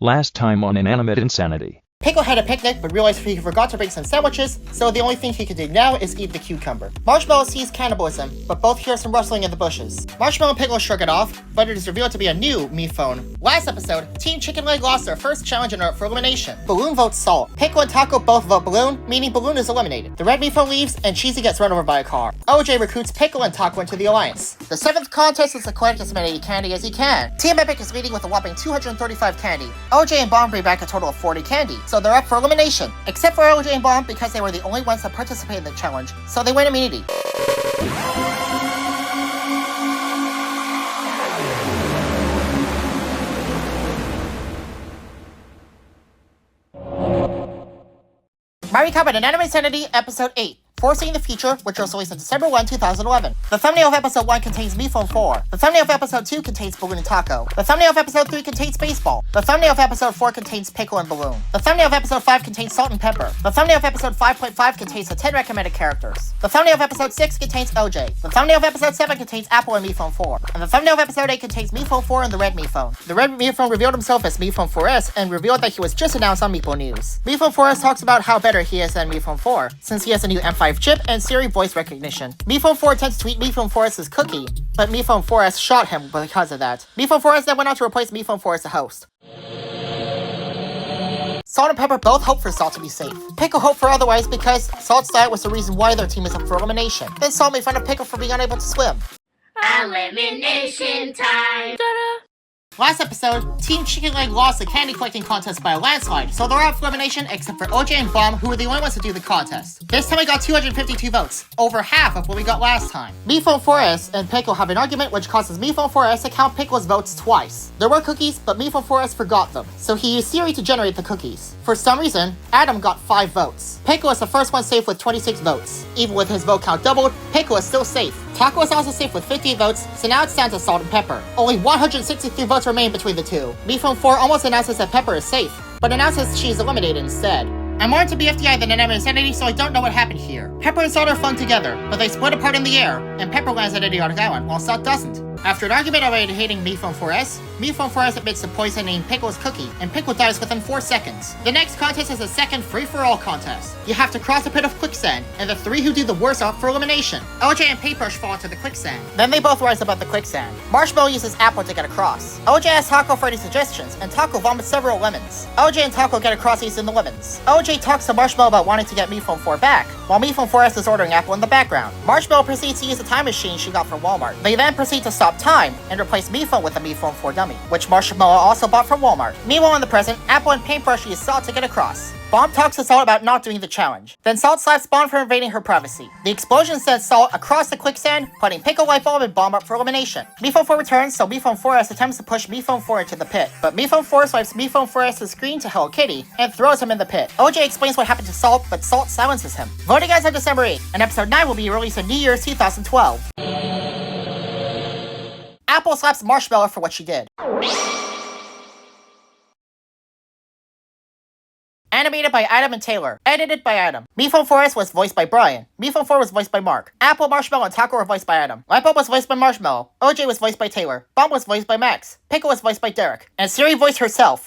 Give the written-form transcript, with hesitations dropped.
Last time on Inanimate Insanity. Pickle had a picnic, but realized he forgot to bring some sandwiches, so the only thing he can do now is eat the cucumber. Marshmallow sees cannibalism, but both hear some rustling in the bushes. Marshmallow and Pickle shrug it off, but it is revealed to be a new Mii phone. Last episode, Team Chicken Leg lost their first challenge and are up for elimination. Balloon votes Salt. Pickle and Taco both vote Balloon, meaning Balloon is eliminated. The red Mii phone leaves, and Cheesy gets run over by a car. OJ recruits Pickle and Taco into the alliance. The 7th contest is to collect as many candy as he can. Team Epic is leading with a whopping 235 candy. OJ and Bomb bring back a total of 40 candy, so they're up for elimination. Except for OJ and Bomb, because they were the only ones that participated in the challenge, so they win immunity. Mario Kart Inanimate Insanity, Episode 8. Foreseeing the Future, which was released on December 1, 2011. The thumbnail of Episode 1 contains Mii phone 4. The thumbnail of Episode 2 contains Balloon and Taco. The thumbnail of Episode 3 contains Baseball. The thumbnail of Episode 4 contains Pickle and Balloon. The thumbnail of Episode 5 contains Salt and Pepper. The thumbnail of Episode 5.5 contains the 10 recommended characters. The thumbnail of Episode 6 contains OJ. The thumbnail of Episode 7 contains Apple and Mii phone 4. And the thumbnail of Episode 8 contains Mii phone 4 and the red Mii phone. The red Mii phone revealed himself as Mii phone 4S and revealed that he was just announced on Meeple News. Mii phone 4S talks about how better he is than Mii phone 4, since he has a new M5 chip and Siri voice recognition. Mii phone 4 attempts to tweet Mii phone 4S's Cookie, but Mii phone 4S shot him because of that. Mii phone 4S then went on to replace Mii phone 4 as the host. Salt and Pepper both hope for Salt to be safe. Pickle hoped for otherwise because Salt's diet was the reason why their team is up for elimination. Then Salt made fun of Pickle for being unable to swim. Elimination time! Ta-da! Last episode, Team Chicken Leg lost the candy collecting contest by a landslide, so they're up for elimination except for OJ and Bomb, who were the only ones to do the contest. This time we got 252 votes, over half of what we got last time. Mii phone 4S and Pickle have an argument which causes Mii phone 4S to count Pickle's votes twice. There were cookies, but Mii phone 4S forgot them, so he used Siri to generate the cookies. For some reason, Adam got 5 votes. Pickle is the first one safe with 26 votes. Even with his vote count doubled, Pickle is still safe. Taco is also safe with 58 votes, so now it stands as Salt and Pepper. Only 163 votes remain between the two. Mii phone 4 almost announces that Pepper is safe, but announces she is eliminated instead. I'm more into BFDI than Inanimate Insanity, so I don't know what happened here. Pepper and Salt are fun together, but they split apart in the air, and Pepper lands at Idiotic Island, while Salt doesn't. After an argument over hating Mii phone 4S, Mii phone 4S admits to poisoning Pickle's cookie, and Pickle dies within 4 seconds. The next contest is a second free-for-all contest. You have to cross a pit of quicksand, and the 3 who do the worst are up for elimination. OJ and Paintbrush fall into the quicksand. Then they both rise above the quicksand. Marshmallow uses Apple to get across. OJ asks Taco for any suggestions, and Taco vomits several lemons. OJ and Taco get across using the lemons. OJ talks to Marshmallow about wanting to get Mii phone 4 back, while Mii phone 4S is ordering Apple in the background. Marshmallow proceeds to use the time machine she got from Walmart. They then proceed to stop time and replace Mii phone with a Mii phone 4 dummy, which Marshmallow also bought from Walmart. Meanwhile, in the present, Apple and Paintbrush use Salt to get across. Bomb talks to Salt about not doing the challenge. Then Salt slaps Bomb for invading her privacy. The explosion sends Salt across the quicksand, putting Pickle, Lightbulb, and Bomb up for elimination. Mii phone 4 returns, so Mii phone 4S attempts to push Mii phone 4 into the pit. But Mii phone 4 swipes Mii phone 4S's screen to Hello Kitty and throws him in the pit. OJ explains what happened to Salt, but Salt silences him. Voting guys on December 8th, and episode 9 will be released in New Year's 2012. Apple slaps Marshmallow for what she did. Animated by Adam and Taylor. Edited by Adam. Mii phone 4S was voiced by Brian. Mii phone 4 was voiced by Mark. Apple, Marshmallow, and Taco were voiced by Adam. Lightbulb was voiced by Marshmallow. OJ was voiced by Taylor. Bomb was voiced by Max. Pickle was voiced by Derek. And Siri voiced herself.